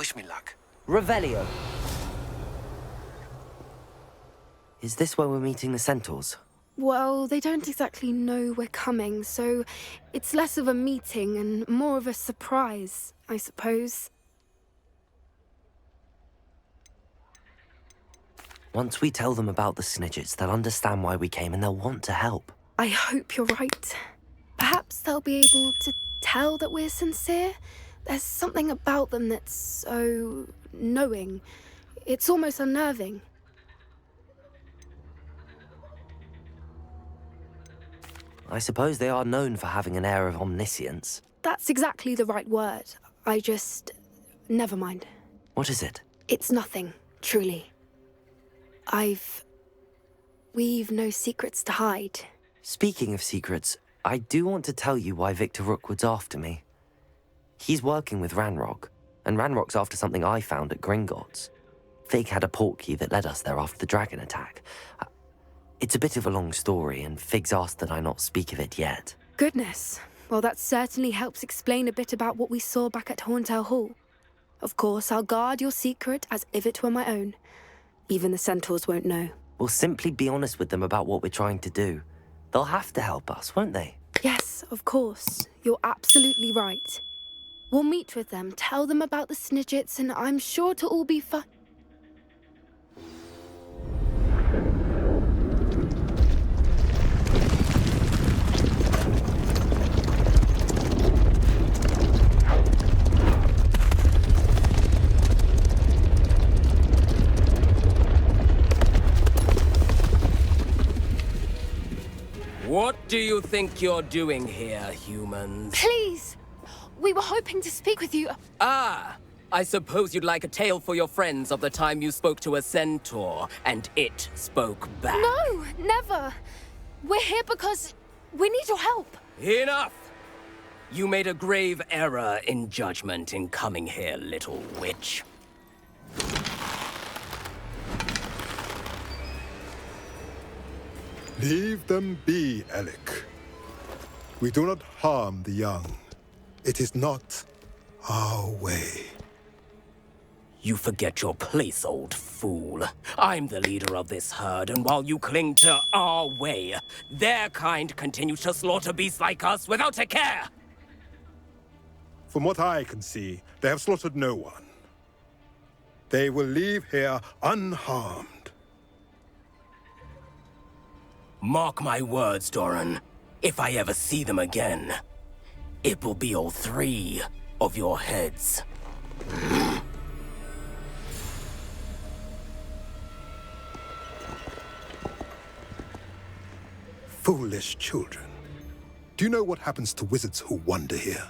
Wish me luck. Revelio. Is this where we're meeting the Centaurs? Well, they don't exactly know we're coming, so it's less of a meeting and more of a surprise, I suppose. Once we tell them about the Snidgets, they'll understand why we came and they'll want to help. I hope you're right. Perhaps they'll be able to tell that we're sincere. There's something about them that's so knowing. It's almost unnerving. I suppose they are known for having an air of omniscience. That's exactly the right word. I just... never mind. What is it? It's nothing, truly. We've no secrets to hide. Speaking of secrets, I do want to tell you why Victor Rookwood's after me. He's working with Ranrock, and Ranrock's after something I found at Gringotts. Fig had a portkey that led us there after the dragon attack. It's a bit of a long story, and Fig's asked that I not speak of it yet. Goodness. Well, that certainly helps explain a bit about what we saw back at Horntail Hall. Of course, I'll guard your secret as if it were my own. Even the Centaurs won't know. We'll simply be honest with them about what we're trying to do. They'll have to help us, won't they? Yes, of course. You're absolutely right. We'll meet with them, tell them about the Snidgets, and I'm sure to all be fine. What do you think you're doing here, humans? Please! We were hoping to speak with you. Ah! I suppose you'd like a tale for your friends of the time you spoke to a centaur, and it spoke back. No, never. We're here because we need your help. Enough! You made a grave error in judgment in coming here, little witch. Leave them be, Alec. We do not harm the young. It is not our way. You forget your place, old fool. I'm the leader of this herd, and while you cling to our way, their kind continues to slaughter beasts like us without a care! From what I can see, they have slaughtered no one. They will leave here unharmed. Mark my words, Doran. If I ever see them again, it will be all 3 of your heads. Foolish children. Do you know what happens to wizards who wander here?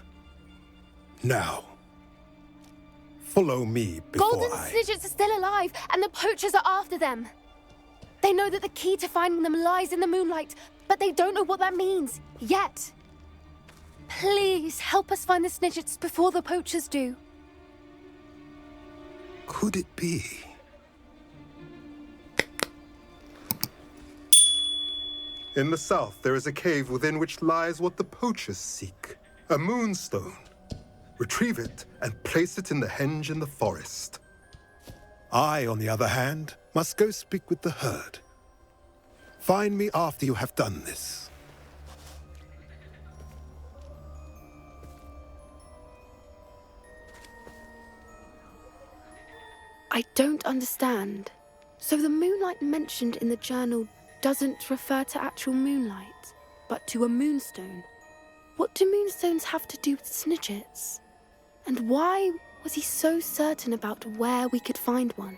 Now, follow me before Golden Snidgets are still alive, and the poachers are after them. They know that the key to finding them lies in the moonlight, but they don't know what that means, yet. Please, help us find the Snidgets before the poachers do. Could it be? In the south, there is a cave within which lies what the poachers seek. A moonstone. Retrieve it and place it in the henge in the forest. I, on the other hand, must go speak with the herd. Find me after you have done this. I don't understand. So the moonlight mentioned in the journal doesn't refer to actual moonlight, but to a moonstone. What do moonstones have to do with Snidgets? And why was he so certain about where we could find one?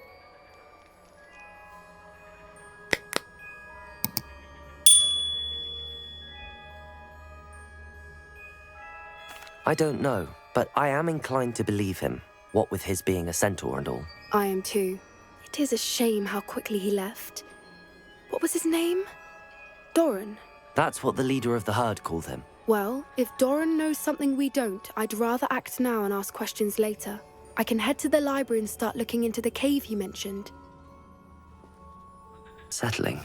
I don't know, but I am inclined to believe him, what with his being a centaur and all. I am too. It is a shame how quickly he left. What was his name? Doran. That's what the leader of the herd called him. Well, if Doran knows something we don't, I'd rather act now and ask questions later. I can head to the library and start looking into the cave you mentioned. Settling.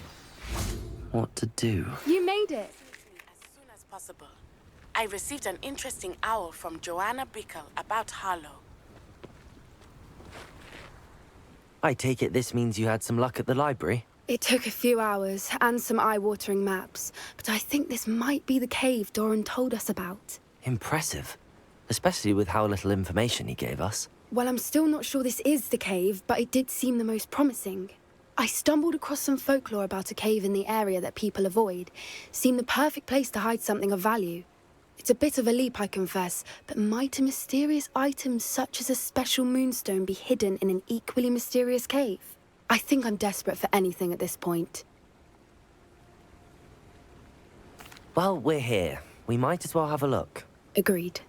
What to do? You made it! As soon as possible. I received an interesting owl from Joanna Bickle about Harlow. I take it this means you had some luck at the library? It took a few hours and some eye-watering maps, but I think this might be the cave Doran told us about. Impressive. Especially with how little information he gave us. Well, I'm still not sure this is the cave, but it did seem the most promising. I stumbled across some folklore about a cave in the area that people avoid. Seemed the perfect place to hide something of value. It's a bit of a leap, I confess, but might a mysterious item such as a special moonstone be hidden in an equally mysterious cave? I think I'm desperate for anything at this point. Well, we're here. We might as well have a look. Agreed.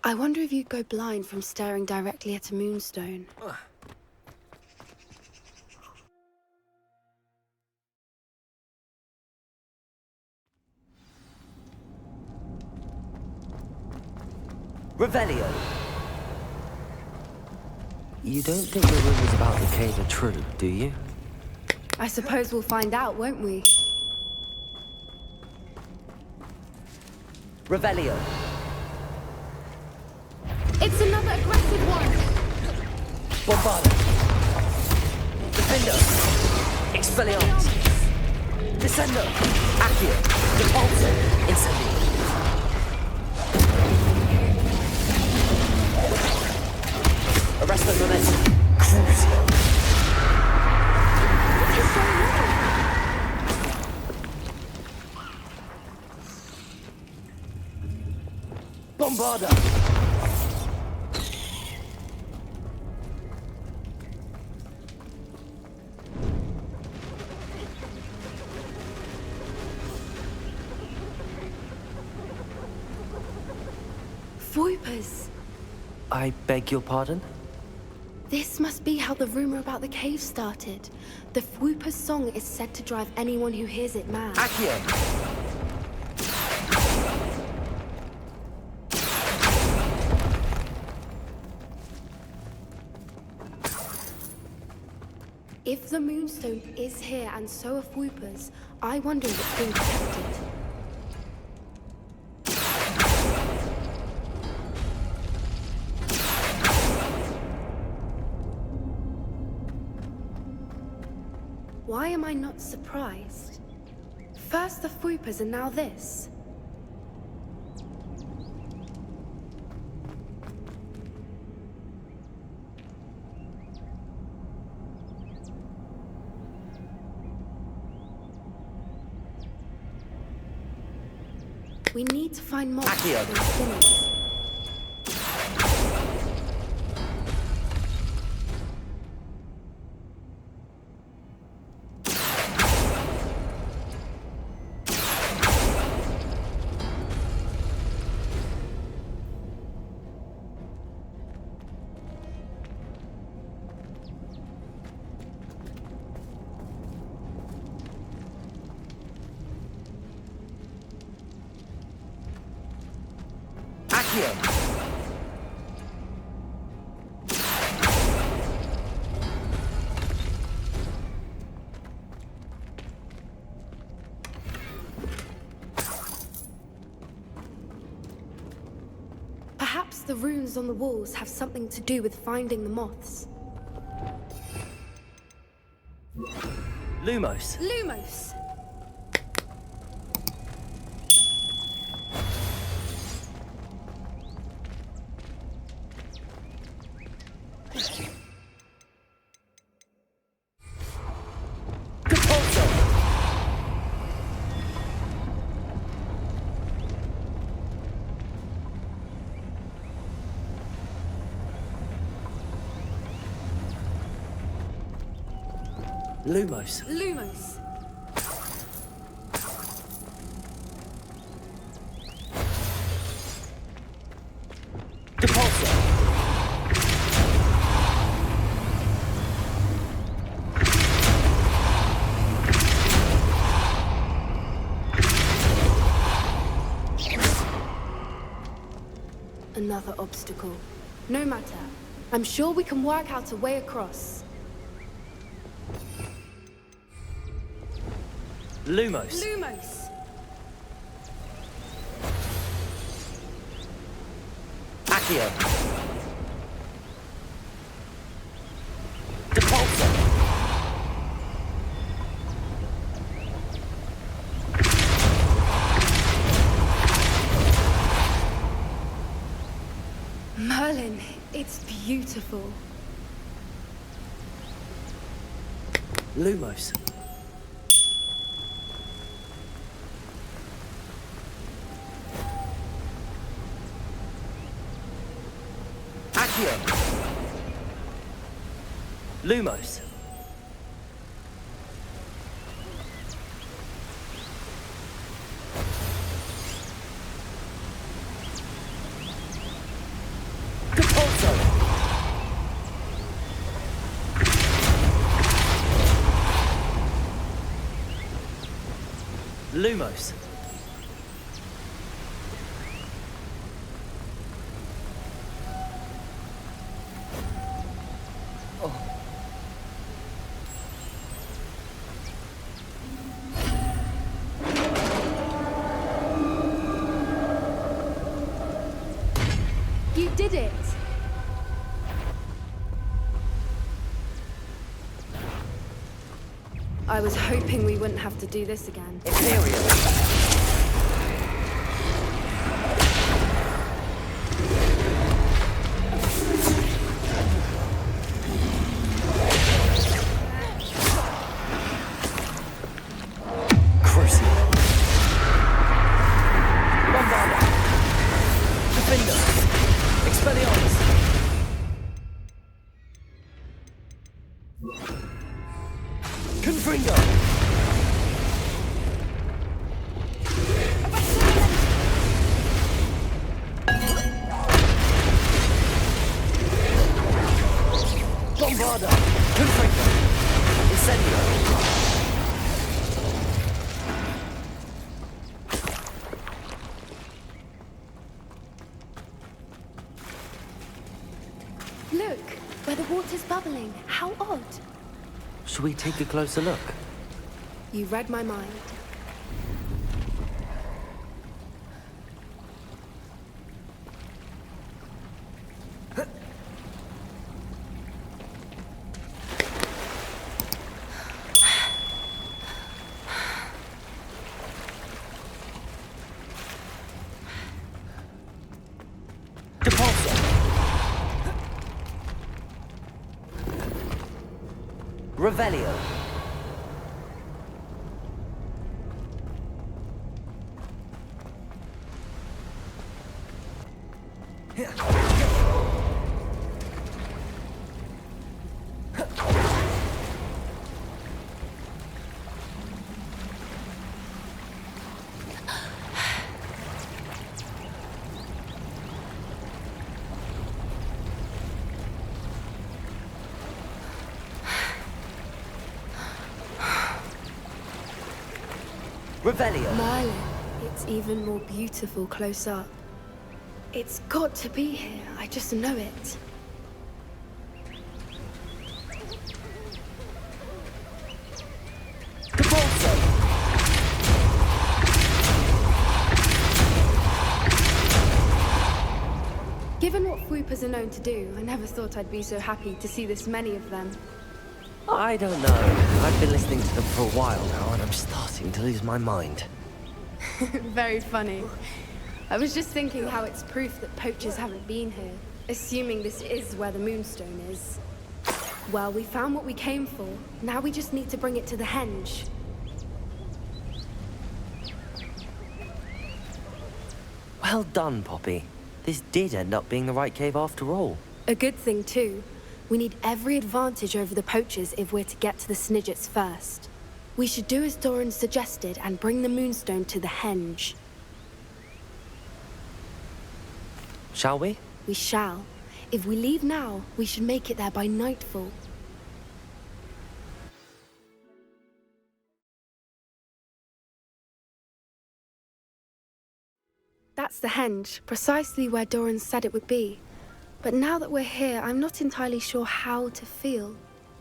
I wonder if you'd go blind from staring directly at a moonstone. Revelio! You don't think the rumors about the cave are true, do you? I suppose we'll find out, won't we? Revelio! It's another aggressive one! Bombarda! Defendo! Expelliarmus! Descendo! Accio! Repulso! Incendio! Arresto momentum! Crucio! What is going on? Bombarda! Voipers! I beg your pardon? This must be how the rumor about the cave started. The Fwooper's song is said to drive anyone who hears it mad. Accio! If the Moonstone is here and so are Fwoopers, I wonder if it's being protected. Why am I not surprised? First the Fwoopers and now this. We need to find more. Accio. Perhaps the runes on the walls have something to do with finding the moths. Lumos! Lumos! Lumos! Lumos! Depulso! Another obstacle. No matter. I'm sure we can work out a way across. Lumos! Lumos! Accio! Merlin, it's beautiful. Lumos. Accio. Lumos. Lumos. You did it! I was hoping we wouldn't have to do this again. Ethereal. Look, where the water's bubbling. How odd. Should we take a closer look? You read my mind. Revelio. Revelio. Merlin, it's even more beautiful close up. It's got to be here. I just know it. Given what swoopers are known to do, I never thought I'd be so happy to see this many of them. I don't know. I've been listening to them for a while now, and I'm starting to lose my mind. Very funny. I was just thinking how it's proof that poachers haven't been here, assuming this is where the Moonstone is. Well, we found what we came for. Now we just need to bring it to the henge. Well done, Poppy. This did end up being the right cave after all. A good thing, too. We need every advantage over the poachers if we're to get to the Snidgets first. We should do as Doran suggested and bring the Moonstone to the henge. Shall we? We shall. If we leave now, we should make it there by nightfall. That's the henge, precisely where Doran said it would be. But now that we're here, I'm not entirely sure how to feel.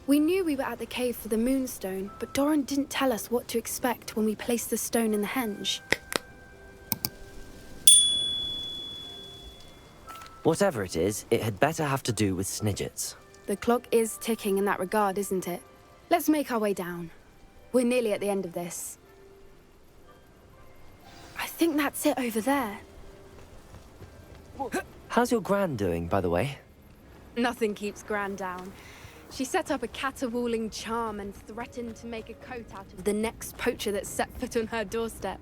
We knew we were at the cave for the Moonstone, but Doran didn't tell us what to expect when we placed the stone in the henge. Whatever it is, it had better have to do with Snidgets. The clock is ticking in that regard, isn't it? Let's make our way down. We're nearly at the end of this. I think that's it over there. How's your gran doing, by the way? Nothing keeps Gran down. She set up a caterwauling charm and threatened to make a coat out of the next poacher that set foot on her doorstep.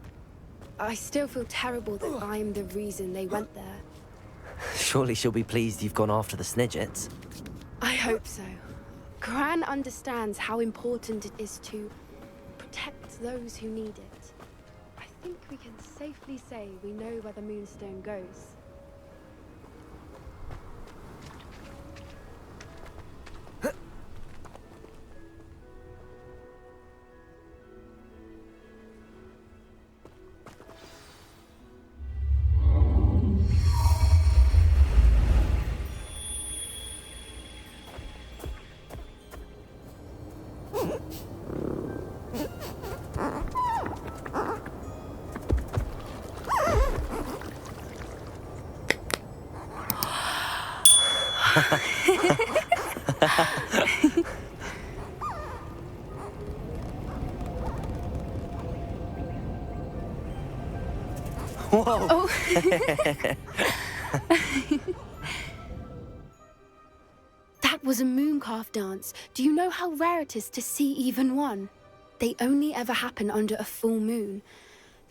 I still feel terrible that I'm the reason they went there. Surely she'll be pleased you've gone after the Snidgets. I hope so. Gran understands how important it is to protect those who need it. I think we can safely say we know where the Moonstone goes. Whoa! Oh. That was a mooncalf dance. Do you know how rare it is to see even one? They only ever happen under a full moon.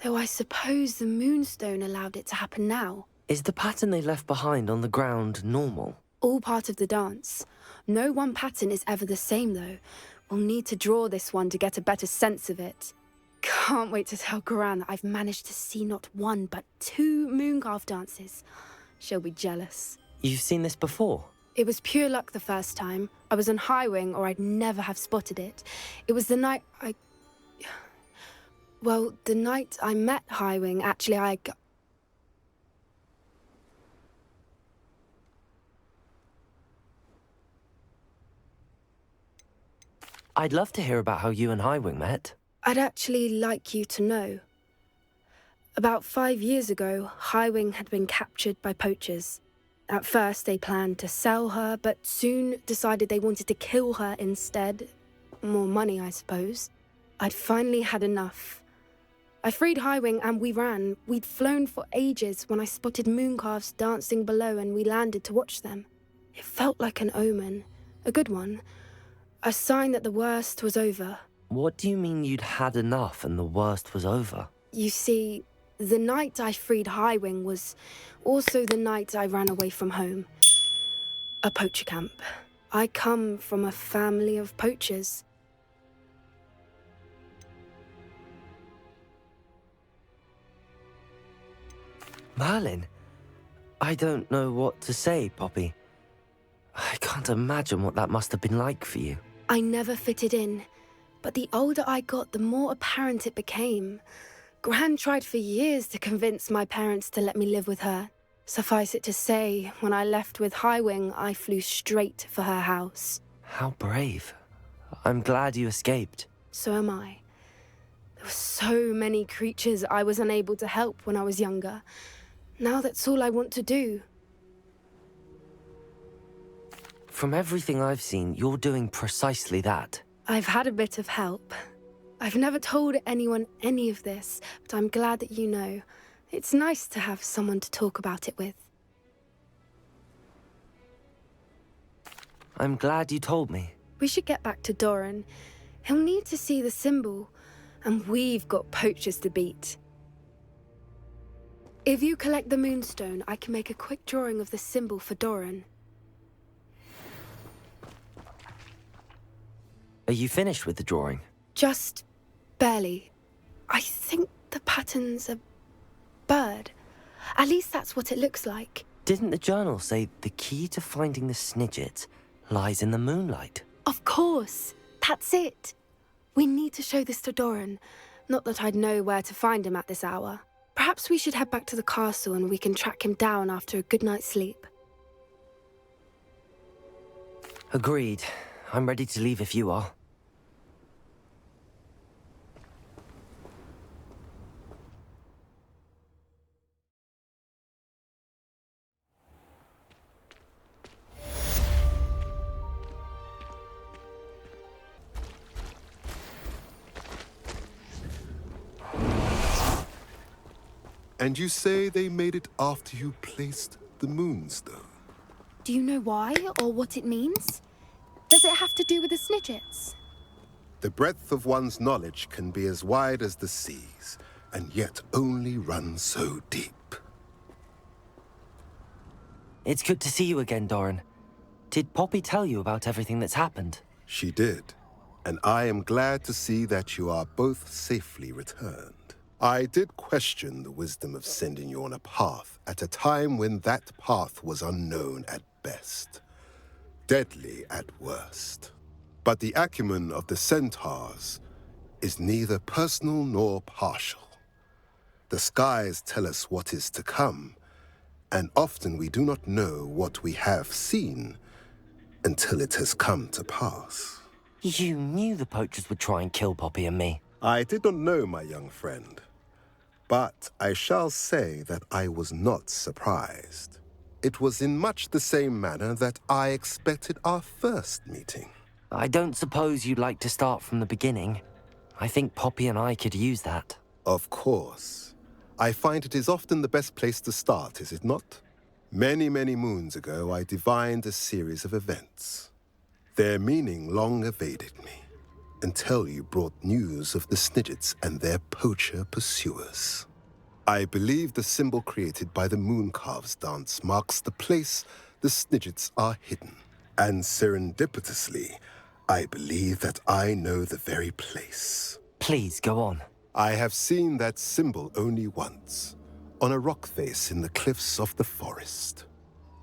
Though I suppose the Moonstone allowed it to happen now. Is the pattern they left behind on the ground normal? All part of the dance. No one pattern is ever the same, though. We'll need to draw this one to get a better sense of it. Can't wait to tell Gran that I've managed to see not one, but 2 mooncalf dances. She'll be jealous. You've seen this before? It was pure luck the first time. I was on Highwing, or I'd never have spotted it. It was the night Well, the night I met Highwing, actually, I'd love to hear about how you and Highwing met. I'd actually like you to know. About 5 years ago, Highwing had been captured by poachers. At first, they planned to sell her, but soon decided they wanted to kill her instead. More money, I suppose. I'd finally had enough. I freed Highwing and we ran. We'd flown for ages when I spotted mooncalves dancing below and we landed to watch them. It felt like an omen. A good one. A sign that the worst was over. What do you mean you'd had enough and the worst was over? You see, the night I freed Highwing was also the night I ran away from home. A poacher camp. I come from a family of poachers. Merlin? I don't know what to say, Poppy. I can't imagine what that must have been like for you. I never fitted in, but the older I got, the more apparent it became. Gran tried for years to convince my parents to let me live with her. Suffice it to say, when I left with Highwing, I flew straight for her house. How brave. I'm glad you escaped. So am I. There were so many creatures I was unable to help when I was younger. Now that's all I want to do. From everything I've seen, you're doing precisely that. I've had a bit of help. I've never told anyone any of this, but I'm glad that you know. It's nice to have someone to talk about it with. I'm glad you told me. We should get back to Doran. He'll need to see the symbol, and we've got poachers to beat. If you collect the Moonstone, I can make a quick drawing of the symbol for Doran. Are you finished with the drawing? Just barely. I think the pattern's a bird. At least that's what it looks like. Didn't the journal say the key to finding the Snidget lies in the moonlight? Of course. That's it. We need to show this to Doran. Not that I'd know where to find him at this hour. Perhaps we should head back to the castle and we can track him down after a good night's sleep. Agreed. I'm ready to leave if you are. And you say they made it after you placed the the Moonstone. Do you know why or what it means? Does it have to do with the Snidgets? The breadth of one's knowledge can be as wide as the seas, and yet only run so deep. It's good to see you again, Doran. Did Poppy tell you about everything that's happened? She did, and I am glad to see that you are both safely returned. I did question the wisdom of sending you on a path at a time when that path was unknown at best, deadly at worst. But the acumen of the Centaurs is neither personal nor partial. The skies tell us what is to come, and often we do not know what we have seen until it has come to pass. You knew the poachers would try and kill Poppy and me. I did not know, my young friend, but I shall say that I was not surprised. It was in much the same manner that I expected our first meeting. I don't suppose you'd like to start from the beginning. I think Poppy and I could use that. Of course. I find it is often the best place to start, is it not? Many, many moons ago, I divined a series of events. Their meaning long evaded me, until you brought news of the Snidgets and their poacher pursuers. I believe the symbol created by the Mooncalves dance marks the place the Snidgets are hidden. And serendipitously, I believe that I know the very place. Please, go on. I have seen that symbol only once, on a rock face in the cliffs of the forest.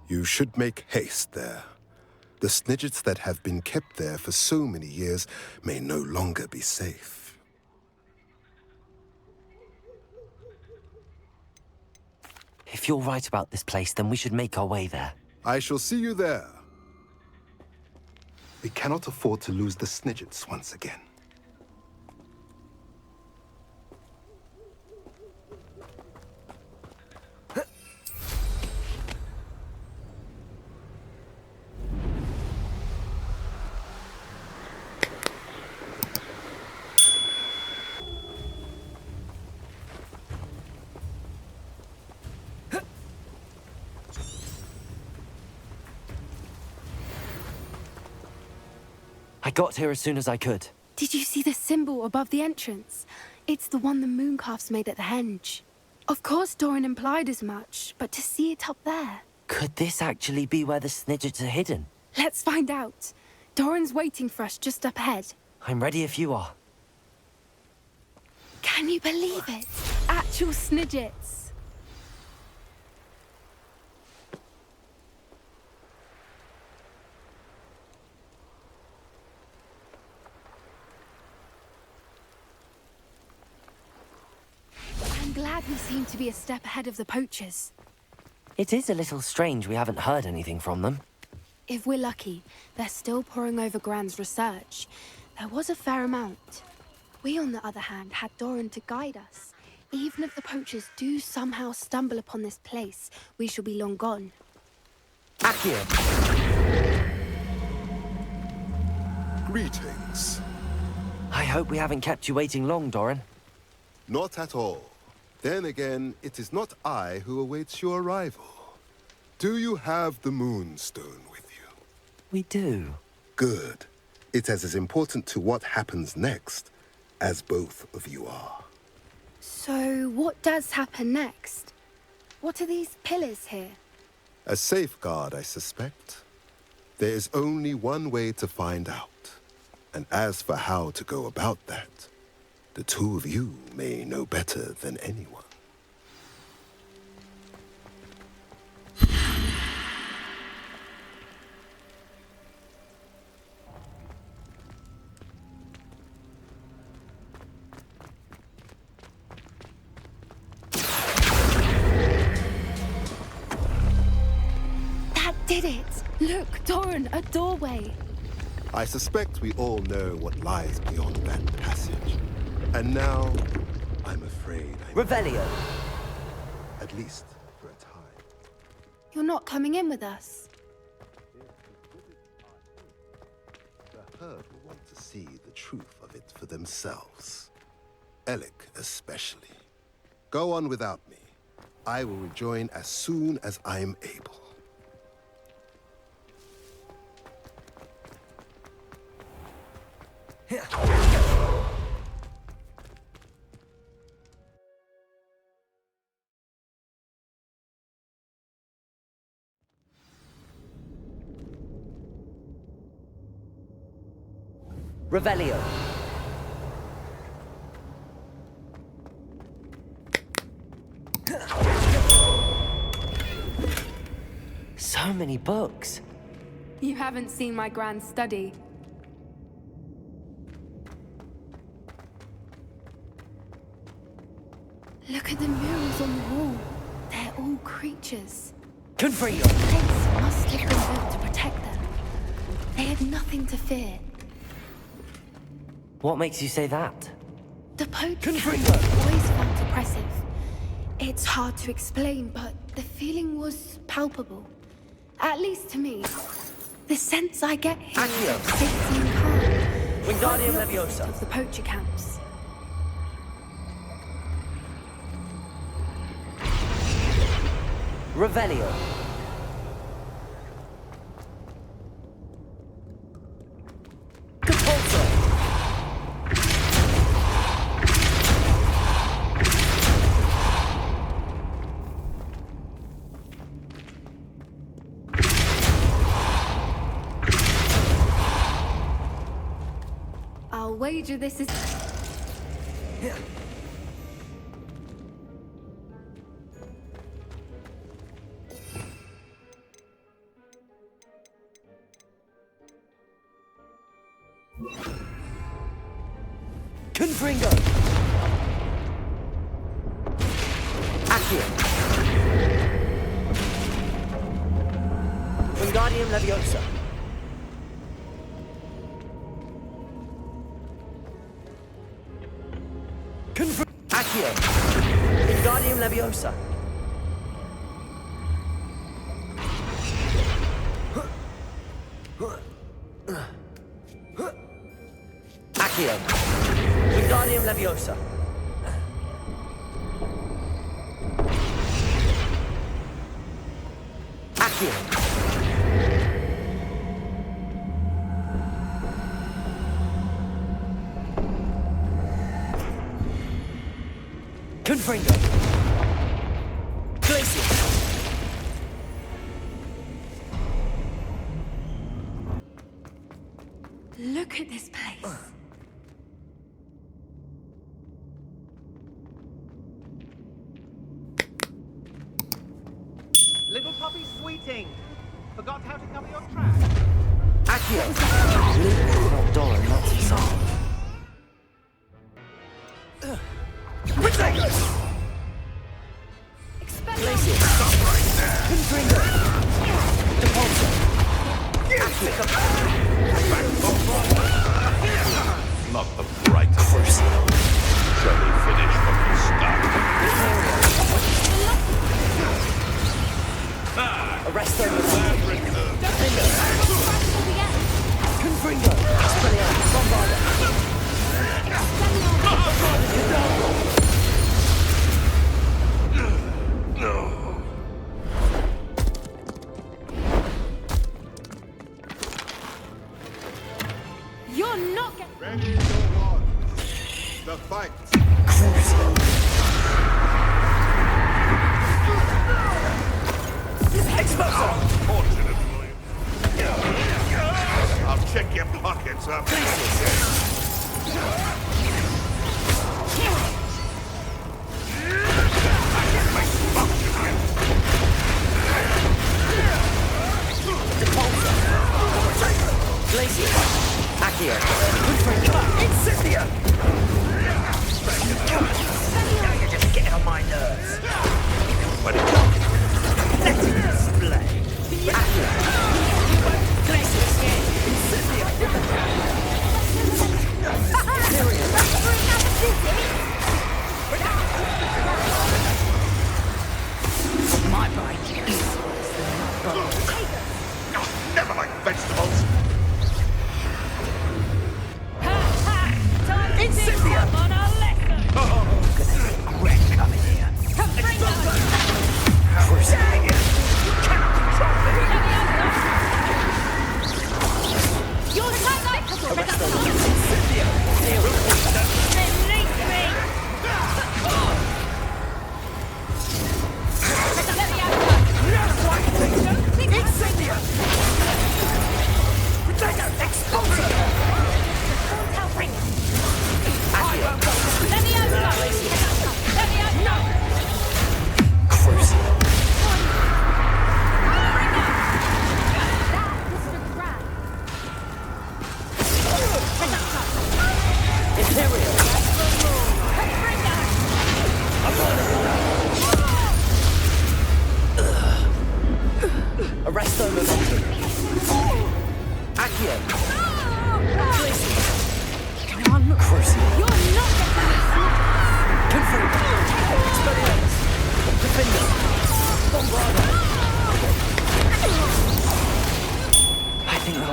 You should make haste there. The Snidgets that have been kept there for so many years may no longer be safe. If you're right about this place, then we should make our way there. I shall see you there. We cannot afford to lose the Snidgets once again. I got here as soon as I could. Did you see the symbol above the entrance? It's the one the Mooncalves made at the henge. Of course Doran implied as much, but to see it up there... Could this actually be where the Snidgets are hidden? Let's find out. Doran's waiting for us just up ahead. I'm ready if you are. Can you believe it? Actual Snidgets. I'm glad we seem to be a step ahead of the poachers. It is a little strange we haven't heard anything from them. If we're lucky, they're still poring over Gran's research. There was a fair amount. We, on the other hand, had Doran to guide us. Even if the poachers do somehow stumble upon this place, we shall be long gone. Accio! Greetings. I hope we haven't kept you waiting long, Doran. Not at all. Then again, it is not I who awaits your arrival. Do you have the Moonstone with you? We do. Good. It is as important to what happens next as both of you are. So, what does happen next? What are these pillars here? A safeguard, I suspect. There is only one way to find out. And as for how to go about that, the two of you may know better than anyone. That did it! Look, Doran, a doorway. I suspect we all know what lies beyond that passage. And now, I'm afraid I... Revelio! At least for a time. You're not coming in with us. The herd will want to see the truth of it for themselves. Alec especially. Go on without me. I will rejoin as soon as I am able. Revelio. So many books. You haven't seen my grand study. Look at the murals on the wall. They're all creatures. Confringo. This place must have been built to protect them. They had nothing to fear. What makes you say that? The poach Confringo. always felt oppressive. It's hard to explain, but the feeling was palpable. At least to me. The sense I get here Accio. of safety and calm. Wingardium Quite the Leviosa. opposite of the poacher camps. Revelio. Capulso. I'll wager this is... Confringo. Accio. Wingardium Leviosa. Accio. Wingardium Leviosa. Accio. Wingardium Leviosa. Accio. Confringo. Glacier. Look at this place. Little puppy sweeting. Forgot how to cover your tracks. Accio. Not dollar, not song. Glacier. Confringo. Depulso. Not the brightest. Shall we finish what we started? Arresto. Confringo. Expelliarmus. Bombarda. You're not getting... Ready your wands. The fight. Unfortunately. I'll check your pockets up. Glacier. Accio. Confringo. Incendia. Now you're just getting on my nerves. But it Let it display. Accio. Glacier. Incendia.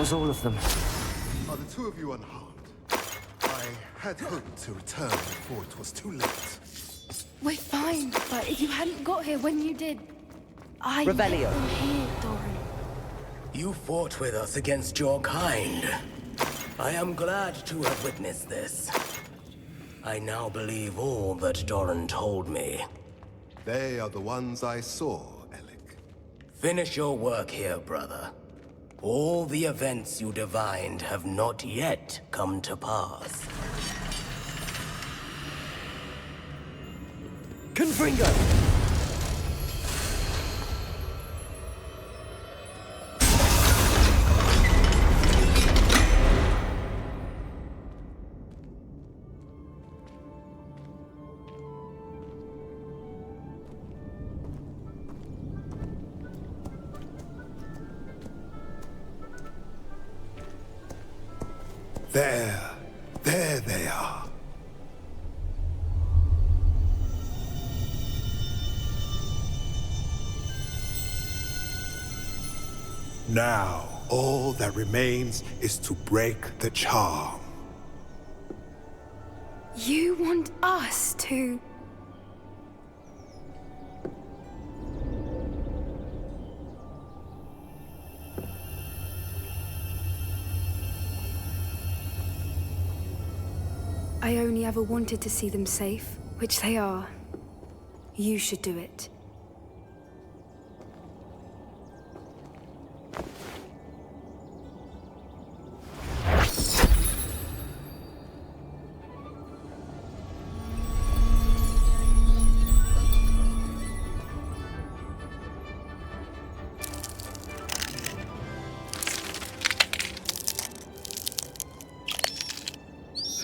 was all of them. Are the two of you unharmed? I had hoped to return before it was too late. We're fine, but if you hadn't got here when you did, I Revelio. left them here, Doran. You fought with us against your kind. I am glad to have witnessed this. I now believe all that Doran told me. They are the ones I saw, Alec. Finish your work here, brother. All the events you divined have not yet come to pass. Confringo! There they are. Now, all that remains is to break the charm. You want us to... I only ever wanted to see them safe, which they are. You should do it.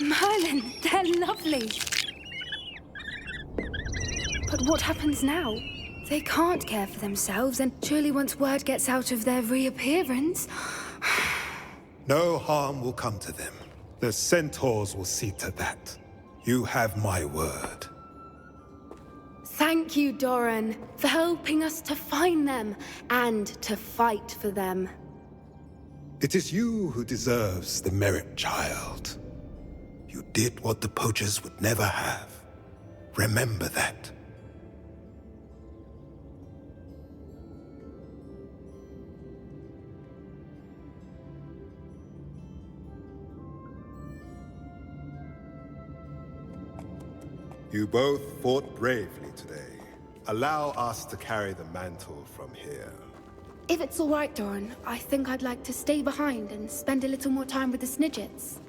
Merlin, they're lovely. But what happens now? They can't care for themselves, and surely once word gets out of their reappearance... No harm will come to them. The Centaurs will see to that. You have my word. Thank you, Doran, for helping us to find them, and to fight for them. It is you who deserves the merit, child. You did what the poachers would never have. Remember that. You both fought bravely today. Allow us to carry the mantle from here. If it's all right, Doran, I think I'd like to stay behind and spend a little more time with the Snidgets.